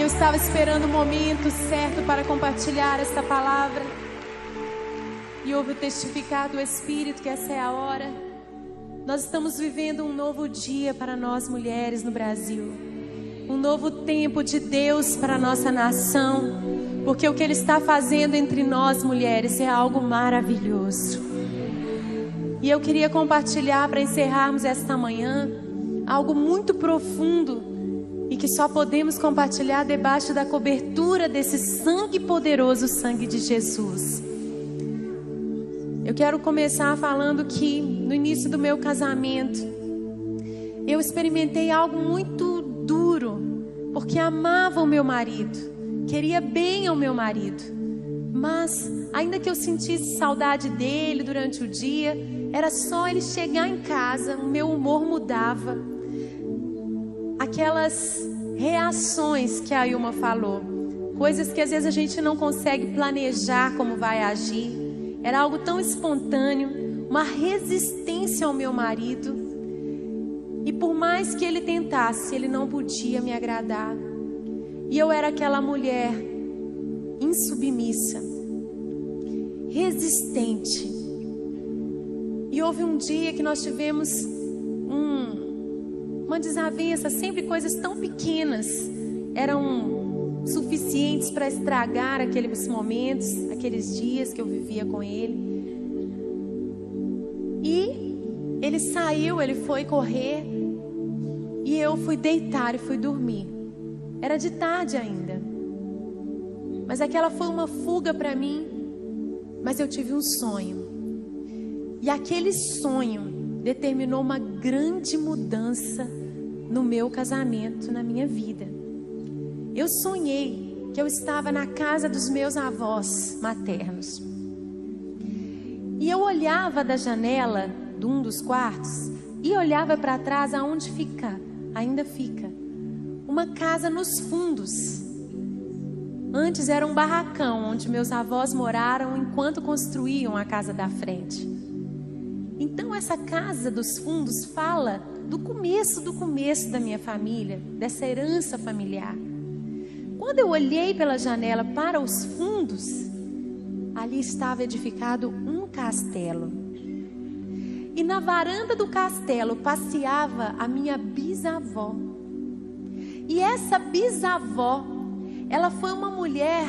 E eu estava esperando o momento certo para compartilhar esta palavra. E houve o testificar do Espírito que essa é a hora. Nós estamos vivendo um novo dia para nós mulheres no Brasil. Um novo tempo de Deus para a nossa nação. Porque o que Ele está fazendo entre nós mulheres é algo maravilhoso. E eu queria compartilhar para encerrarmos esta manhã algo muito profundo e que só podemos compartilhar debaixo da cobertura desse sangue poderoso, o sangue de Jesus. Eu quero começar falando que no início do meu casamento eu experimentei algo muito duro, porque amava o meu marido, queria bem ao meu marido, mas ainda que eu sentisse saudade dele durante o dia, era só ele chegar em casa, o meu humor mudava. Aquelas reações que a Ilma falou, coisas que às vezes a gente não consegue planejar como vai agir, era algo tão espontâneo, uma resistência ao meu marido, e por mais que ele tentasse, ele não podia me agradar, e eu era aquela mulher insubmissa, resistente. E houve um dia que nós tivemos uma desavença, sempre coisas tão pequenas eram suficientes para estragar aqueles momentos, aqueles dias que eu vivia com ele. E ele saiu, ele foi correr e eu fui deitar e fui dormir. Era de tarde ainda, mas aquela foi uma fuga para mim. Mas eu tive um sonho, e aquele sonho determinou uma grande mudança no meu casamento, na minha vida. Eu sonhei que eu estava na casa dos meus avós maternos. E eu olhava da janela de um dos quartos e olhava para trás, aonde ainda fica, uma casa nos fundos. Antes era um barracão onde meus avós moraram enquanto construíam a casa da frente. Então essa casa dos fundos fala do começo da minha família, dessa herança familiar. Quando eu olhei pela janela para os fundos, ali estava edificado um castelo. E na varanda do castelo passeava a minha bisavó. E essa bisavó, ela foi uma mulher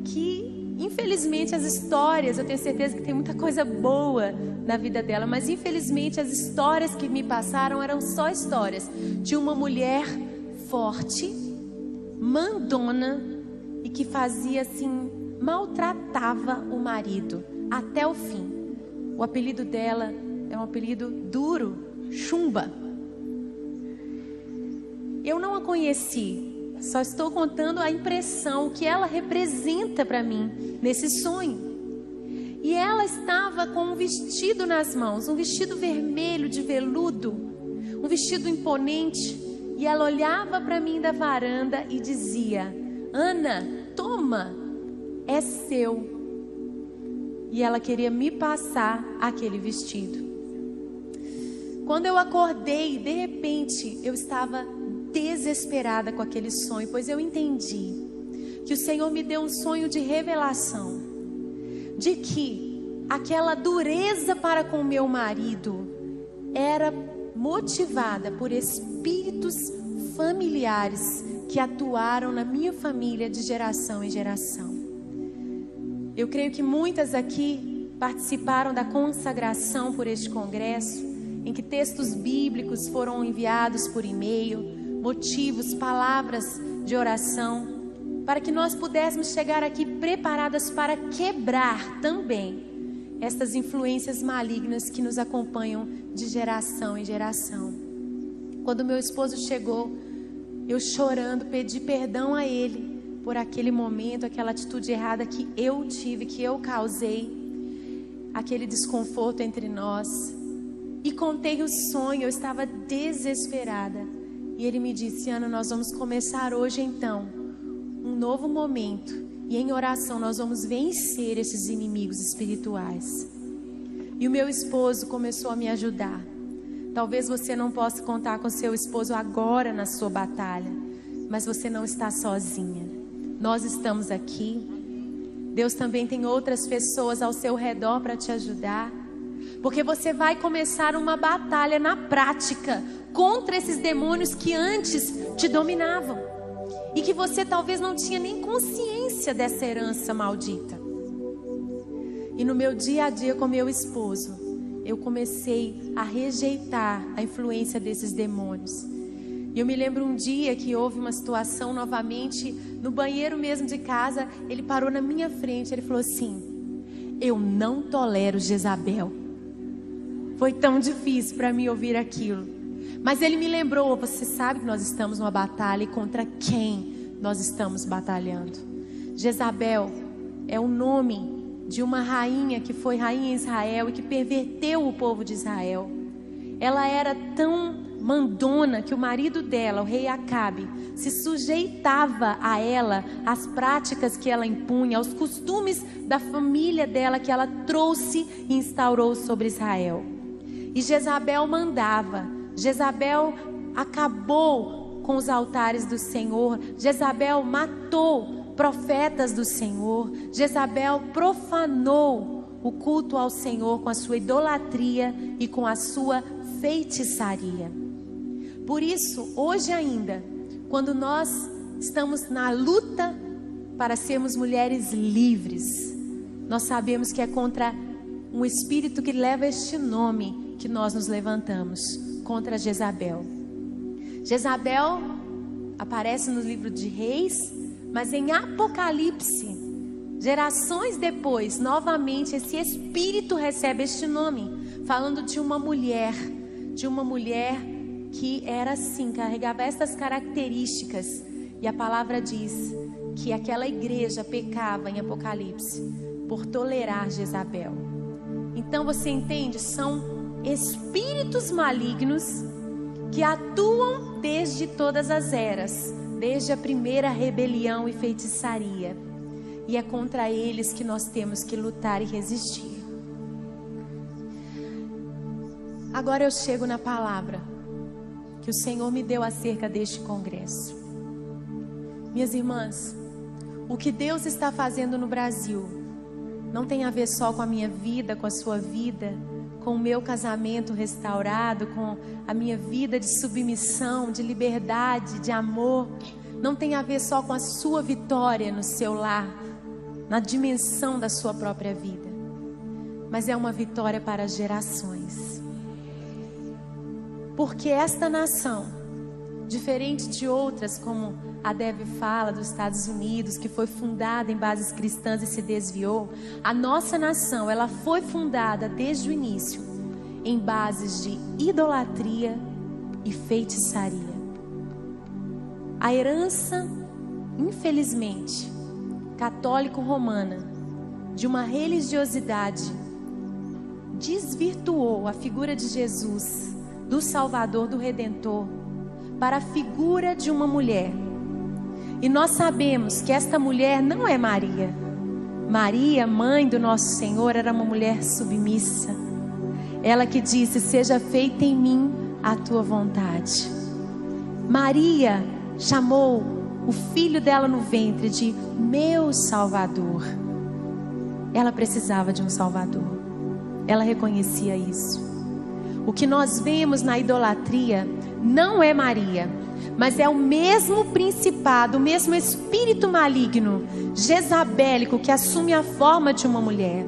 que, infelizmente, as histórias, eu tenho certeza que tem muita coisa boa na vida dela, mas infelizmente as histórias que me passaram eram só histórias de uma mulher forte, mandona e que fazia assim, maltratava o marido até o fim. O apelido dela é um apelido duro, Chumba. Eu não a conheci, só estou contando a impressão, o que ela representa para mim nesse sonho. E ela estava com um vestido nas mãos, um vestido vermelho de veludo, um vestido imponente. E ela olhava para mim da varanda e dizia: Ana, toma, é seu. E ela queria me passar aquele vestido. Quando eu acordei, de repente, eu estava desesperada com aquele sonho, pois eu entendi que o Senhor me deu um sonho de revelação, de que aquela dureza para com meu marido era motivada por espíritos familiares que atuaram na minha família de geração em geração. Eu creio que muitas aqui participaram da consagração por este congresso, em que textos bíblicos foram enviados por e-mail, motivos, palavras de oração, para que nós pudéssemos chegar aqui preparadas para quebrar também estas influências malignas que nos acompanham de geração em geração. Quando meu esposo chegou, eu chorando pedi perdão a ele por aquele momento, aquela atitude errada que eu tive, que eu causei, aquele desconforto entre nós. E contei o sonho, eu estava desesperada. E ele me disse: Ana, nós vamos começar hoje então um novo momento, e em oração nós vamos vencer esses inimigos espirituais. E o meu esposo começou a me ajudar. Talvez você não possa contar com seu esposo agora na sua batalha, Mas você não está sozinha. Nós estamos aqui. Deus também tem outras pessoas ao seu redor para te ajudar. Porque você vai começar uma batalha na prática contra esses demônios que antes te dominavam. E que você talvez não tinha nem consciência dessa herança maldita. E no meu dia a dia com meu esposo, eu comecei a rejeitar a influência desses demônios. E eu me lembro um dia que houve uma situação novamente, no banheiro mesmo de casa, ele parou na minha frente, ele falou assim: eu não tolero Jezabel. Foi tão difícil para mim ouvir aquilo. Mas ele me lembrou: você sabe que nós estamos numa batalha, e contra quem nós estamos batalhando? Jezabel é o nome de uma rainha que foi rainha em Israel e que perverteu o povo de Israel. Ela era tão mandona que o marido dela, o rei Acabe, se sujeitava a ela, às práticas que ela impunha, aos costumes da família dela que ela trouxe e instaurou sobre Israel. E Jezabel mandava. Jezabel acabou com os altares do Senhor. Jezabel matou profetas do Senhor. Jezabel profanou o culto ao Senhor com a sua idolatria e com a sua feitiçaria. Por isso, hoje ainda, quando nós estamos na luta para sermos mulheres livres, nós sabemos que é contra um espírito que leva este nome que nós nos levantamos, contra Jezabel. Jezabel aparece no livro de Reis, mas em Apocalipse, gerações depois, novamente esse espírito recebe este nome, falando de uma mulher que era assim, carregava estas características. E a palavra diz que aquela igreja pecava em Apocalipse por tolerar Jezabel. Então você entende? São espíritos malignos que atuam desde todas as eras, desde a primeira rebelião e feitiçaria. E é contra eles que nós temos que lutar e resistir. Agora eu chego na palavra que o Senhor me deu acerca deste congresso. Minhas irmãs, o que Deus está fazendo no Brasil não tem a ver só com a minha vida, com a sua vida, com o meu casamento restaurado, com a minha vida de submissão, de liberdade, de amor. Não tem a ver só com a sua vitória no seu lar, na dimensão da sua própria vida, mas é uma vitória para gerações. Porque esta nação, diferente de outras, como a Deb fala dos Estados Unidos, que foi fundada em bases cristãs e se desviou, a nossa nação, ela foi fundada desde o início em bases de idolatria e feitiçaria. A herança, infelizmente, católico-romana, de uma religiosidade, desvirtuou a figura de Jesus, do Salvador, do Redentor, para a figura de uma mulher. E nós sabemos que esta mulher não é Maria. Maria, mãe do nosso Senhor, era uma mulher submissa. Ela que disse: seja feita em mim a tua vontade. Maria chamou o filho dela no ventre de meu Salvador. Ela precisava de um Salvador. Ela reconhecia isso. O que nós vemos na idolatria não é Maria, mas é o mesmo principado, o mesmo espírito maligno, jezabélico, que assume a forma de uma mulher.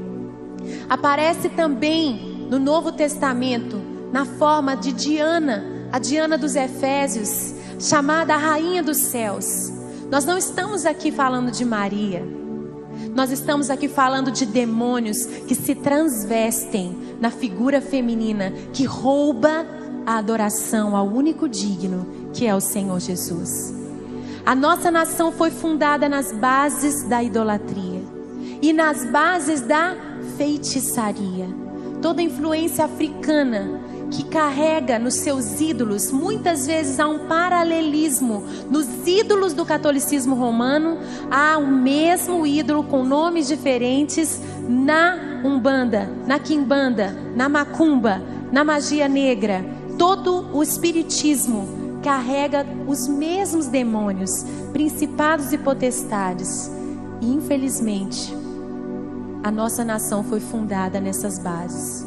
Aparece também no Novo Testamento, na forma de Diana, a Diana dos Efésios, chamada a Rainha dos Céus. Nós não estamos aqui falando de Maria. Nós estamos aqui falando de demônios que se transvestem na figura feminina, que rouba a adoração ao único digno, que é o Senhor Jesus. A nossa nação foi fundada nas bases da idolatria e nas bases da feitiçaria. Toda influência africana que carrega nos seus ídolos, muitas vezes há um paralelismo nos ídolos do catolicismo romano, há o mesmo ídolo com nomes diferentes na Umbanda, na Quimbanda, na Macumba, na magia negra. Todo o espiritismo carrega os mesmos demônios, principados e potestades. E infelizmente, a nossa nação foi fundada nessas bases.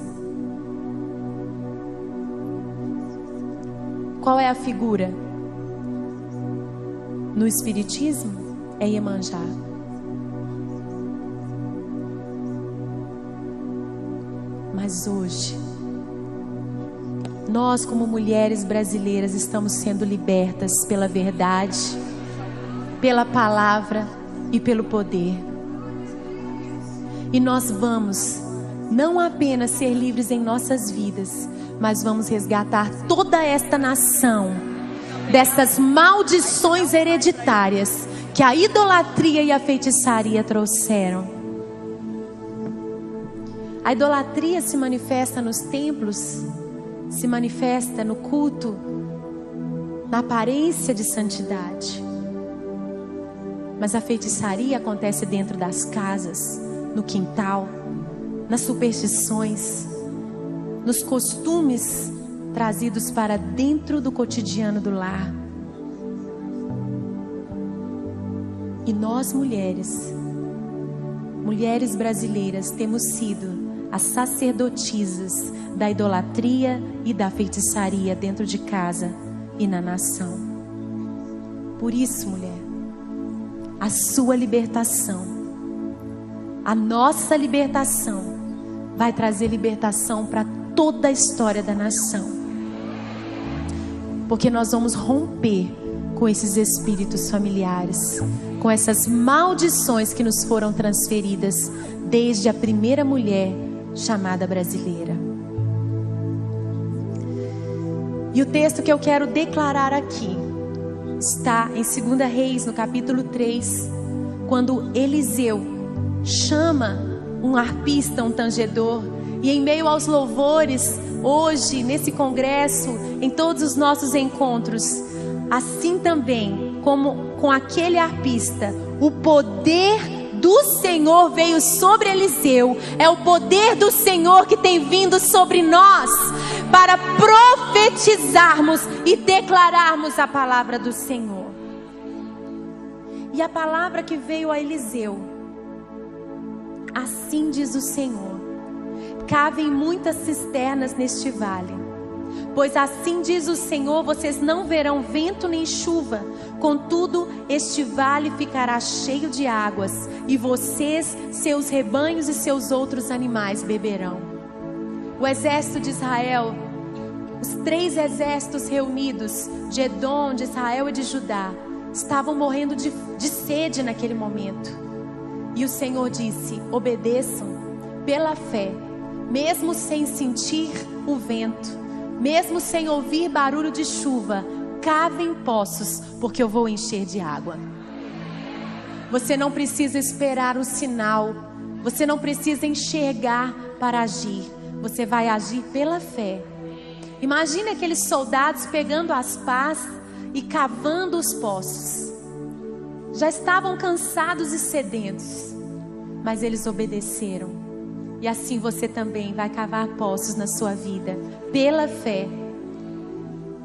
Qual é a figura? No Espiritismo é Iemanjá. Mas hoje, nós como mulheres brasileiras estamos sendo libertas pela verdade, pela palavra e pelo poder. E nós vamos não apenas ser livres em nossas vidas, mas vamos resgatar toda esta nação destas maldições hereditárias que a idolatria e a feitiçaria trouxeram. A idolatria se manifesta nos templos, se manifesta no culto, na aparência de santidade. Mas a feitiçaria acontece dentro das casas, no quintal, nas superstições, nos costumes trazidos para dentro do cotidiano do lar. E nós mulheres brasileiras, temos sido as sacerdotisas da idolatria e da feitiçaria dentro de casa e na nação. Por isso, mulher, a sua libertação, a nossa libertação, vai trazer libertação para toda a história da nação. Porque nós vamos romper com esses espíritos familiares, com essas maldições que nos foram transferidas desde a primeira mulher chamada brasileira. E o texto que eu quero declarar aqui está em 2 Reis, no capítulo 3, quando Eliseu chama um arpista, um tangedor, e em meio aos louvores, hoje, nesse congresso, em todos os nossos encontros, assim também como com aquele arpista, o poder do Senhor veio sobre Eliseu. É o poder do Senhor que tem vindo sobre nós para profetizarmos e declararmos a palavra do Senhor. E a palavra que veio a Eliseu: assim diz o Senhor, cavem muitas cisternas neste vale, pois assim diz o Senhor, vocês não verão vento nem chuva, contudo este vale ficará cheio de águas, e vocês, seus rebanhos e seus outros animais beberão. O exército de Israel, os 3 exércitos reunidos, de Edom, de Israel e de Judá, estavam morrendo de sede naquele momento. E o Senhor disse: obedeçam pela fé, mesmo sem sentir o vento, mesmo sem ouvir barulho de chuva, cavem poços, porque eu vou encher de água. Você não precisa esperar um sinal, você não precisa enxergar para agir, você vai agir pela fé. Imagine aqueles soldados pegando as pás e cavando os poços. Já estavam cansados e sedentos, mas eles obedeceram. E assim você também vai cavar poços na sua vida, pela fé.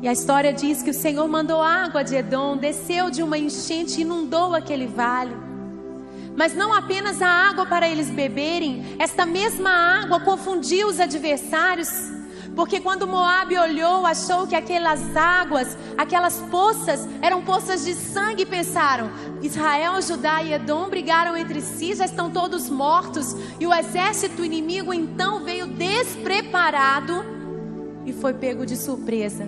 E a história diz que o Senhor mandou água de Edom, desceu de uma enchente e inundou aquele vale. Mas não apenas a água para eles beberem, esta mesma água confundiu os adversários. Porque quando Moabe olhou, achou que aquelas águas, aquelas poças, eram poças de sangue, e pensaram: Israel, Judá e Edom brigaram entre si, já estão todos mortos. E o exército inimigo então veio despreparado e foi pego de surpresa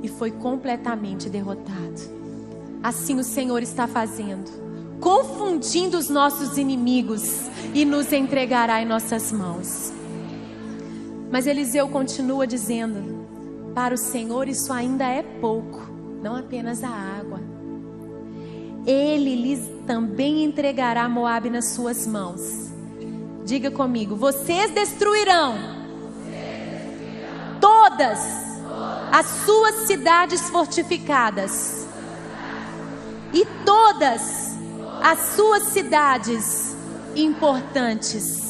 e foi completamente derrotado. Assim o Senhor está fazendo, confundindo os nossos inimigos, e nos entregará em nossas mãos. Mas Eliseu continua dizendo: para o Senhor isso ainda é pouco, não apenas a água. Ele lhes também entregará Moabe nas suas mãos. Diga comigo: vocês destruirão todas as suas cidades fortificadas e todas as suas cidades importantes.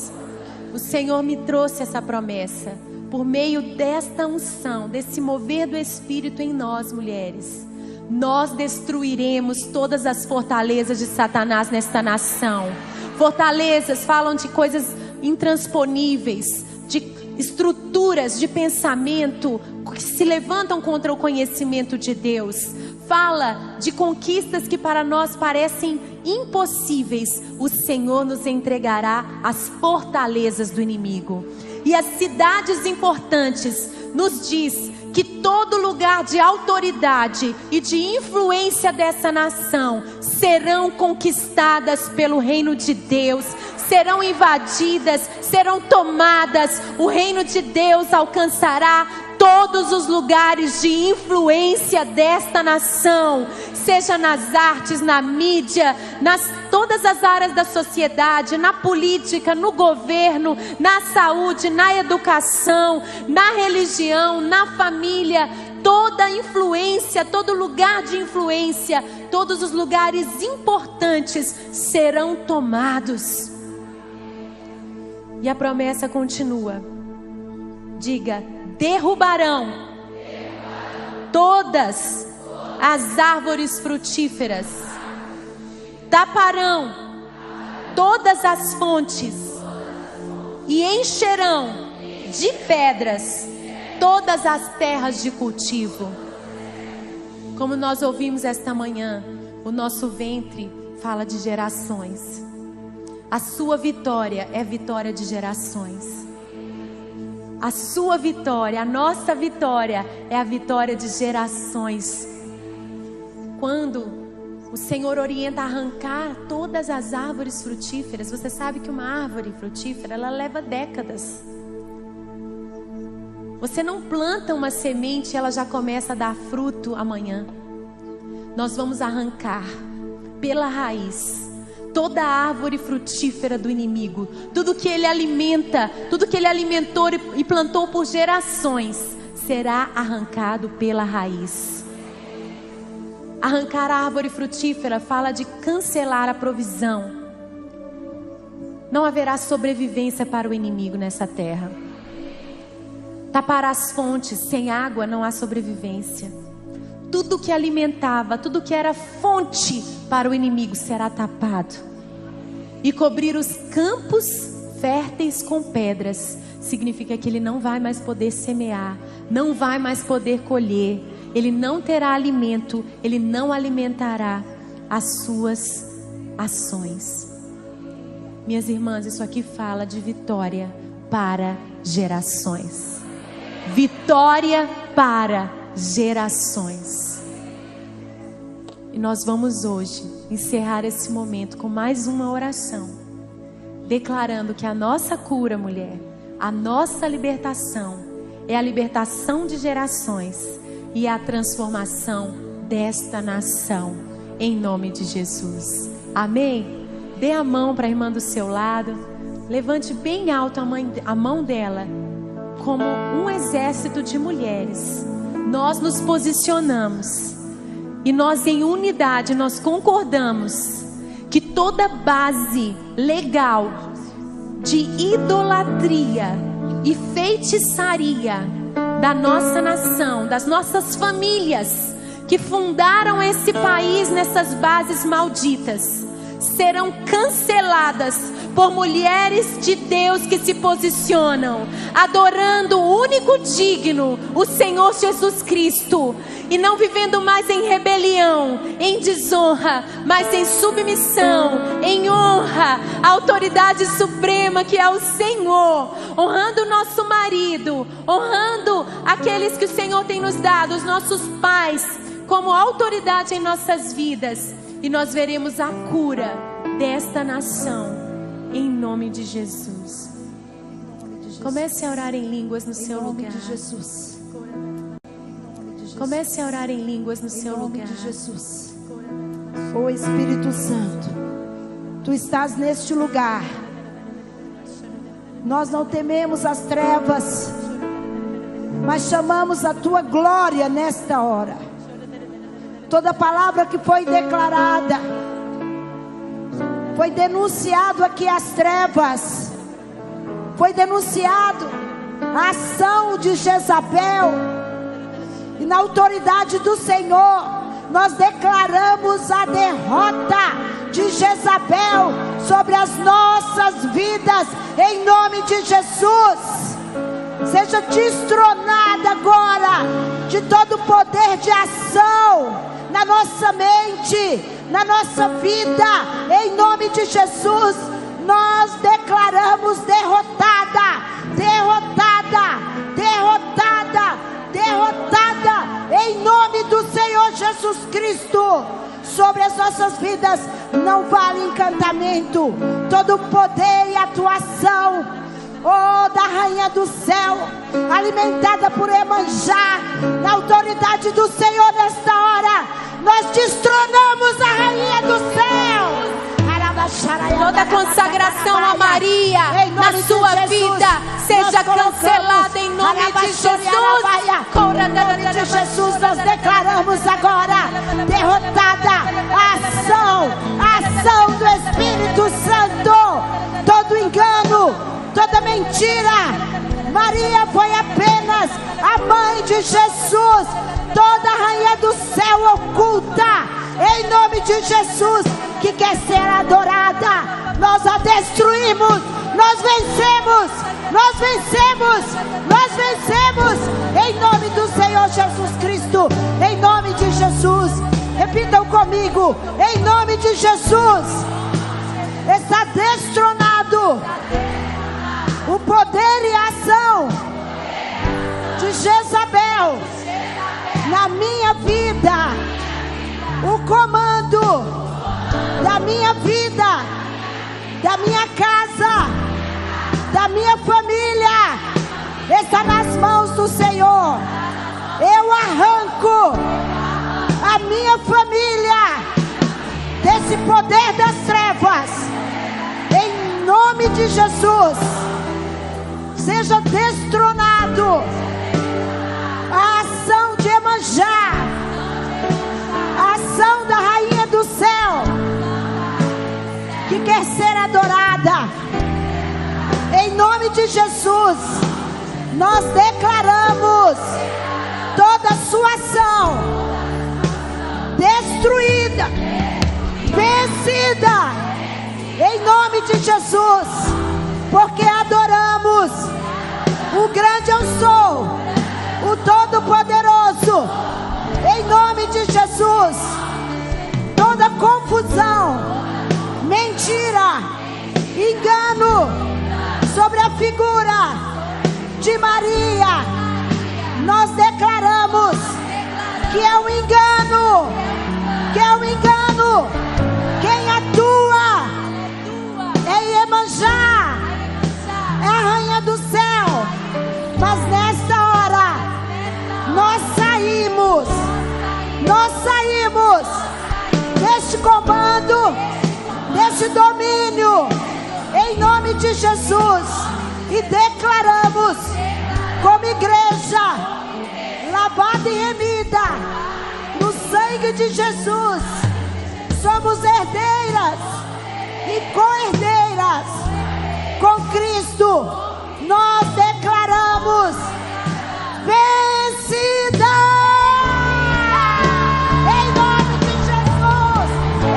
O Senhor me trouxe essa promessa, por meio desta unção, desse mover do Espírito em nós, mulheres, nós destruiremos todas as fortalezas de Satanás nesta nação. Fortalezas falam de coisas intransponíveis, de estruturas de pensamento que se levantam contra o conhecimento de Deus. Fala de conquistas que para nós parecem impossíveis. O Senhor nos entregará as fortalezas do inimigo. E as cidades importantes nos diz que todo lugar de autoridade e de influência dessa nação serão conquistadas pelo reino de Deus, serão invadidas, serão tomadas. O reino de Deus alcançará todos os lugares de influência desta nação, seja nas artes, na mídia, todas as áreas da sociedade, na política, no governo, na saúde, na educação, na religião, na família. Toda influência, todo lugar de influência, todos os lugares importantes serão tomados. E a promessa continua. Diga: derrubarão todas as árvores frutíferas, taparão todas as fontes e encherão de pedras todas as terras de cultivo. Como nós ouvimos esta manhã, o nosso ventre fala de gerações. A sua vitória é vitória de gerações. A sua vitória, a nossa vitória é a vitória de gerações. Quando o Senhor orienta a arrancar todas as árvores frutíferas, você sabe que uma árvore frutífera, ela leva décadas. Você não planta uma semente e ela já começa a dar fruto amanhã. Nós vamos arrancar pela raiz toda a árvore frutífera do inimigo. Tudo que ele alimenta, tudo que ele alimentou e plantou por gerações, será arrancado pela raiz. Arrancar a árvore frutífera fala de cancelar a provisão. Não haverá sobrevivência para o inimigo nessa terra. Tapar as fontes, sem água não há sobrevivência. Tudo que alimentava, tudo que era fonte para o inimigo será tapado. E cobrir os campos férteis com pedras significa que ele não vai mais poder semear, não vai mais poder colher, ele não terá alimento, ele não alimentará as suas ações. Minhas irmãs, isso aqui fala de vitória para gerações. Vitória para gerações. E nós vamos hoje encerrar esse momento com mais uma oração, declarando que a nossa cura, mulher, a nossa libertação é a libertação de gerações e a transformação desta nação, em nome de Jesus. Amém? Dê a mão para a irmã do seu lado, levante bem alto a mão dela, como um exército de mulheres. Nós nos posicionamos e nós em unidade, nós concordamos que toda base legal de idolatria e feitiçaria da nossa nação, das nossas famílias que fundaram esse país nessas bases malditas, serão canceladas por mulheres de Deus que se posicionam, adorando o único digno, o Senhor Jesus Cristo, e não vivendo mais em rebelião, em desonra, mas em submissão, em honra à autoridade suprema que é o Senhor, honrando o nosso marido, honrando aqueles que o Senhor tem nos dado, os nossos pais, como autoridade em nossas vidas, e nós veremos a cura desta nação. Em nome de Jesus. Comece a orar em línguas no seu lugar. Comece a orar em línguas no seu lugar. Ô Espírito Santo, Tu estás neste lugar. Nós não tememos as trevas, mas chamamos a Tua glória nesta hora. Toda palavra que foi declarada, foi denunciado aqui as trevas, foi denunciado a ação de Jezabel, e na autoridade do Senhor, nós declaramos a derrota de Jezabel sobre as nossas vidas, em nome de Jesus. Seja destronada agora de todo poder de ação na nossa mente, na nossa vida, em nome de Jesus. Nós declaramos derrotada, derrotada, derrotada, derrotada, em nome do Senhor Jesus Cristo. Sobre as nossas vidas não vale encantamento, todo poder e atuação, oh, da rainha do céu, alimentada por Iemanjá, na autoridade do Senhor nesta hora, nós destronamos a rainha do céu. Toda consagração a Maria na sua vida seja cancelada em nome de Jesus. Em nome de Jesus nós declaramos agora derrotada a ação do Espírito Santo, todo engano, toda mentira. Maria foi apenas a mãe de Jesus, toda a rainha do céu oculta, em nome de Jesus, que quer ser adorada, nós a destruímos, nós vencemos, nós vencemos, nós vencemos, em nome do Senhor Jesus Cristo, em nome de Jesus. Repitam comigo, em nome de Jesus. Está destronado o poder e a ação de Jezabel na minha vida, o comando da minha vida, da minha casa, da minha família, está nas mãos do Senhor. Eu arranco a minha família desse poder das trevas, em nome de Jesus. Seja destronado a ação de Iemanjá, a ação da rainha do céu, que quer ser adorada, em nome de Jesus. Nós declaramos toda a sua ação destruída, vencida, em nome de Jesus, porque adoramos o grande eu sou, o Todo-Poderoso, em nome de Jesus. Toda confusão, mentira, engano sobre a figura de Maria, nós declaramos que é um engano, que é um engano. Quem atua é Iemanjá, é a rainha do céu. Mas nesta hora nós saímos deste comando, deste domínio, em nome de Jesus, e declaramos como igreja lavada e remida no sangue de Jesus, somos herdeiras e co-herdeiras com Cristo. Nós declaramos vencida. Em nome de Jesus,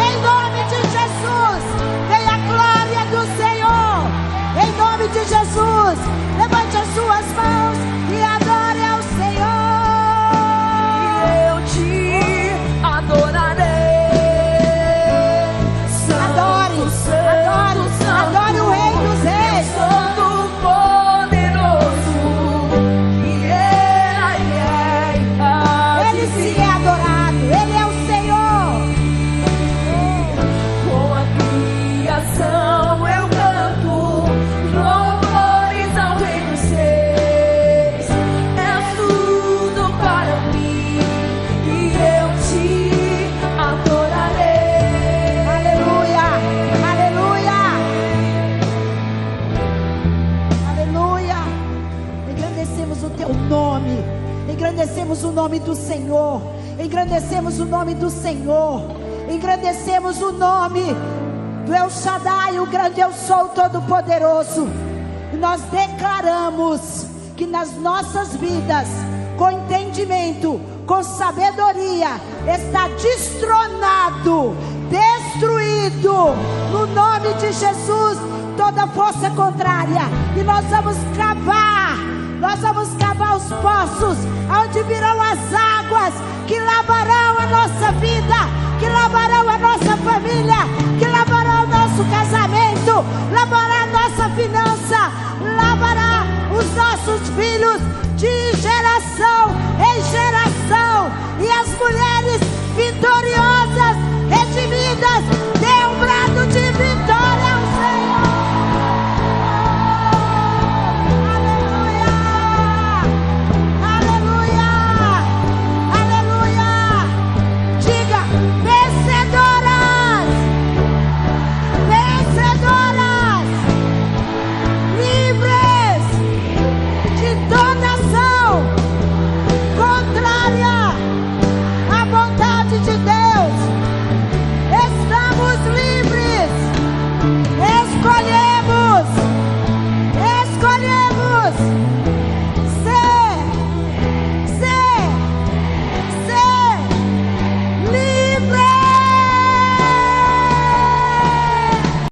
em nome de Jesus, venha a glória do Senhor. Em nome de Jesus, levante as suas mãos e adore ao Senhor. E eu te adorarei. Adore o Rei dos Reis. Ele sim é adorado, Ele é o Senhor. Com a criação eu canto louvores ao Rei dos Reis. É tudo para mim e eu te adorarei. Aleluia, aleluia, aleluia. Engrandecemos o teu nome, engrandecemos o nome do Senhor, engrandecemos o nome do Senhor, engrandecemos o nome do El Shaddai, o grande eu sou, todo poderoso. E nós declaramos que nas nossas vidas, com entendimento, com sabedoria, está destronado, destruído, no nome de Jesus, toda força contrária. E nós vamos cavar os poços, onde virão as águas que lavarão a nossa vida, que lavarão a nossa família.